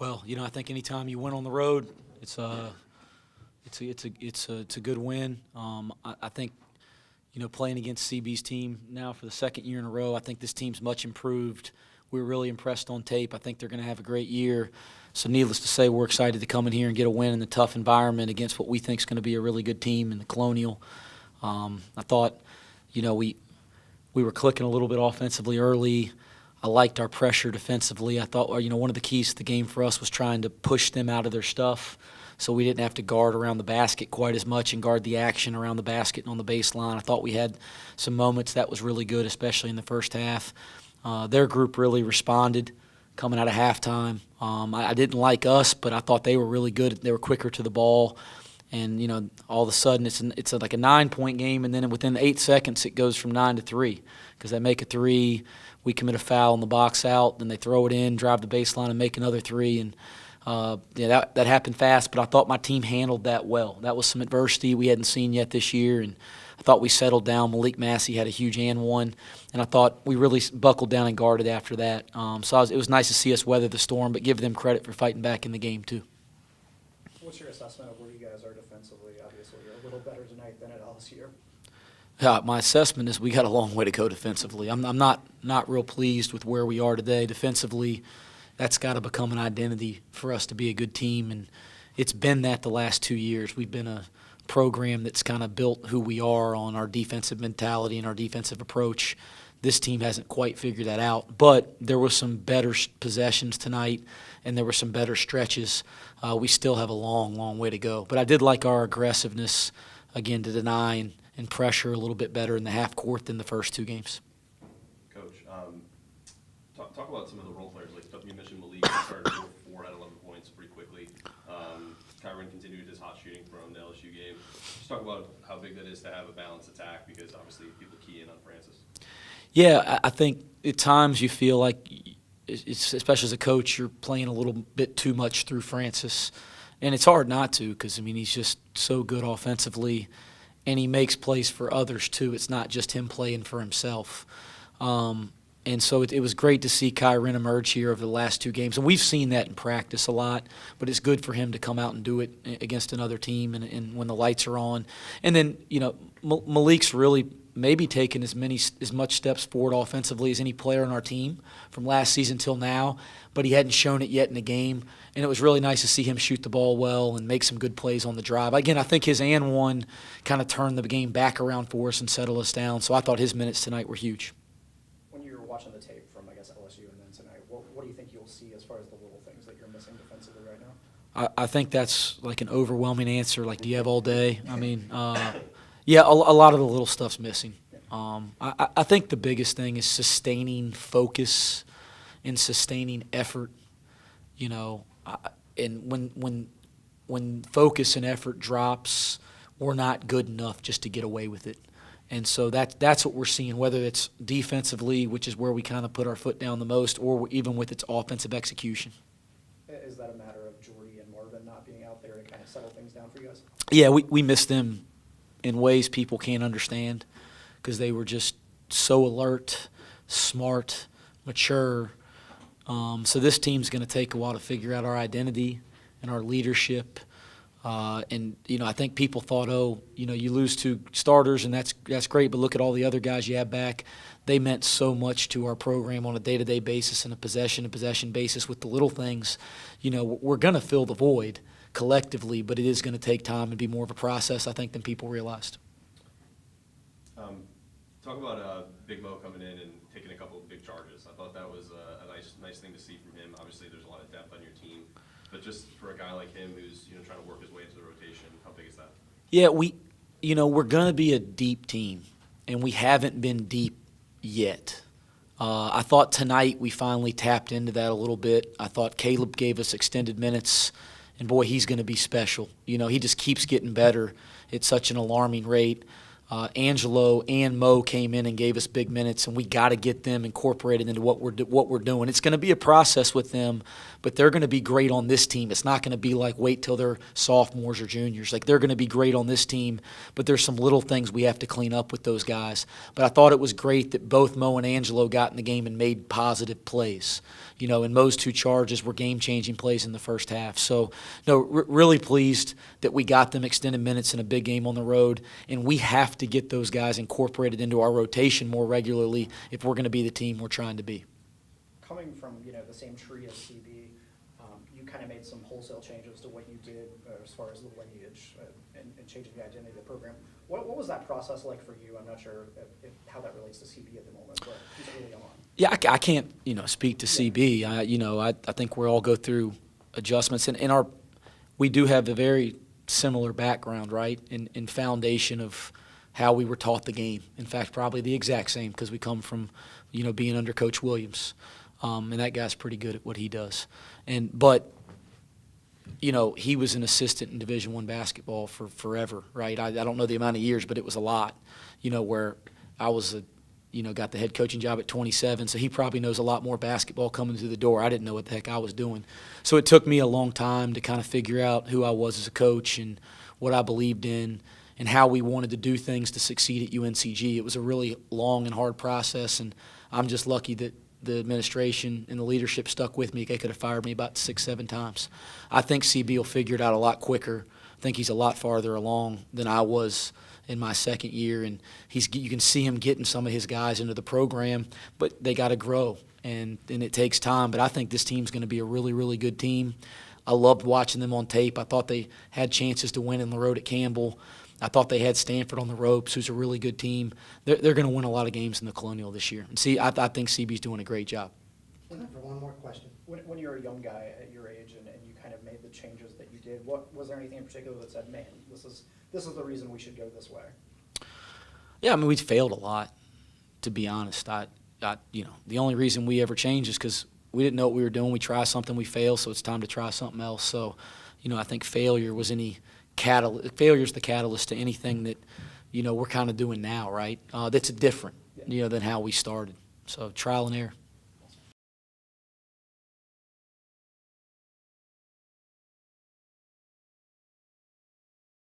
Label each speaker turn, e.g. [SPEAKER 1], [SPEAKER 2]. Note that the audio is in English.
[SPEAKER 1] Well, I think anytime you win on the road, it's a good win. I think playing against CB's team now for the second year in a row, I think this team's much improved. We were really impressed on tape. I think they're going to have a great year. So needless to say, we're excited to come in here and get a win in the tough environment against what we think is going to be a really good team in the Colonial. I thought, we were clicking a little bit offensively early. I liked our pressure defensively. I thought, one of the keys to the game for us was trying to push them out of their stuff so we didn't have to guard around the basket quite as much and guard the action around the basket and on the baseline. I thought we had some moments that was really good, especially in the first half. Their group really responded coming out of halftime. I didn't like us, but I thought they were really good. They were quicker to the ball. And, all of a sudden it's like a 9-point game, and then within 8 seconds it goes from 9 to 3 because they make a three, we commit a foul in the box out, then they throw it in, drive the baseline, and make another three. And, that happened fast, but I thought my team handled that well. That was some adversity we hadn't seen yet this year, and I thought we settled down. Malik Massey had a huge and one, and I thought we really buckled down and guarded after that. It was nice to see us weather the storm, but give them credit for fighting back in the game too.
[SPEAKER 2] What's your assessment of where you guys are defensively? Obviously, you're a little better tonight than at LSU.
[SPEAKER 1] My assessment is we got a long way to go defensively. I'm not real pleased with where we are today defensively. That's got to become an identity for us to be a good team, and it's been that the last 2 years. We've been a program that's kind of built who we are on our defensive mentality and our defensive approach. This team hasn't quite figured that out, but there were some better possessions tonight, and there were some better stretches. We still have a long, long way to go. But I did like our aggressiveness, again, to deny and pressure a little bit better in the half court than the first two games.
[SPEAKER 3] Coach, talk about some of the role players. Like you mentioned Malik started 4 out of 11 points pretty quickly. Kyron continued his hot shooting from the LSU game. Just talk about how big that is to have a balanced attack because obviously people key in on Francis.
[SPEAKER 1] Yeah, I think at times you feel like, especially as a coach, you're playing a little bit too much through Francis. And it's hard not to because, he's just so good offensively, and he makes plays for others too. It's not just him playing for himself. And so it was great to see Kyron emerge here over the last 2 games. And we've seen that in practice a lot, but it's good for him to come out and do it against another team and when the lights are on. And then, Malik's really maybe taken as much steps forward offensively as any player on our team from last season till now, but he hadn't shown it yet in the game. And it was really nice to see him shoot the ball well and make some good plays on the drive. Again, I think his and one kind of turned the game back around for us and settled us down. So I thought his minutes tonight were huge.
[SPEAKER 2] When you're watching the tape from, LSU and then tonight, what do you think you'll see as far as the little things that you're missing defensively right now?
[SPEAKER 1] I think that's like an overwhelming answer. Like, do you have all day? Yeah, a lot of the little stuff's missing. I think the biggest thing is sustaining focus and sustaining effort. And when focus and effort drops, we're not good enough just to get away with it. And so that's what we're seeing, whether it's defensively, which is where we kind of put our foot down the most, or even with its offensive execution.
[SPEAKER 2] Is that a matter of Jordy and Marvin not being out there to kind of settle things down for you guys?
[SPEAKER 1] Yeah, we missed them in ways people can't understand because they were just so alert, smart, mature. So this team's going to take a while to figure out our identity and our leadership. I think people thought, you lose 2 starters and that's great, but look at all the other guys you have back. They meant so much to our program on a day-to-day basis and a possession basis with the little things. We're going to fill the void collectively, but it is going to take time and be more of a process, I think, than people realized.
[SPEAKER 3] Talk about Big Mo coming in and taking a couple of big charges. I thought that was a nice thing to see from him. Obviously, there's a lot of depth on your team, but just for a guy like him who's trying to work his way into the rotation, how big is that?
[SPEAKER 1] Yeah, we're going to be a deep team, and we haven't been deep yet. I thought tonight we finally tapped into that a little bit. I thought Caleb gave us extended minutes, and boy, he's going to be special. He just keeps getting better at such an alarming rate. Angelo and Mo came in and gave us big minutes, and we got to get them incorporated into what we're doing. It's going to be a process with them, but they're going to be great on this team. It's not going to be like wait till they're sophomores or juniors. Like they're going to be great on this team, but there's some little things we have to clean up with those guys. But I thought it was great that both Mo and Angelo got in the game and made positive plays. You know, and Mo's 2 charges were game-changing plays in the first half. So, no, really pleased that we got them extended minutes in a big game on the road, and we have to get those guys incorporated into our rotation more regularly if we're going to be the team we're trying to be.
[SPEAKER 2] Coming from, the same tree as CB, you kind of made some wholesale changes to what you did as far as the lineage and changing the identity of the program. What was that process like for you? I'm not sure how that relates to CB at the moment, but he's early on.
[SPEAKER 1] Yeah, I can't, speak to CB. I think we all go through adjustments, and we do have a very similar background, right, in foundation of how we were taught the game. In fact, probably the exact same because we come from, being under Coach Williams, and that guy's pretty good at what he does. But he was an assistant in Division I basketball for forever, right? I don't know the amount of years, but it was a lot, where I was got the head coaching job at 27, so he probably knows a lot more basketball coming through the door. I didn't know what the heck I was doing. So it took me a long time to kind of figure out who I was as a coach and what I believed in and how we wanted to do things to succeed at UNCG. It was a really long and hard process, and I'm just lucky that the administration and the leadership stuck with me. They could have fired me about 6, 7 times. I think CB will figure it out a lot quicker. I think he's a lot farther along than I was in my second year, and you can see him getting some of his guys into the program, but they got to grow, and it takes time. But I think this team's going to be a really, really good team. I loved watching them on tape. I thought they had chances to win in the road at Campbell. I thought they had Stanford on the ropes, who's a really good team. They're going to win a lot of games in the Colonial this year. And I think CB's doing a great job.
[SPEAKER 4] For one more question.
[SPEAKER 2] When you were a young guy at your age and you kind of made the changes that you did, was there anything in particular that said, man, this is the reason we should go this way?
[SPEAKER 1] Yeah, I mean, we failed a lot, to be honest. The only reason we ever changed is because we didn't know what we were doing. We try something, we fail, so it's time to try something else. So, I think failure was failure is the catalyst to anything that, we're kind of doing now, right? That's different, than how we started. So trial and error.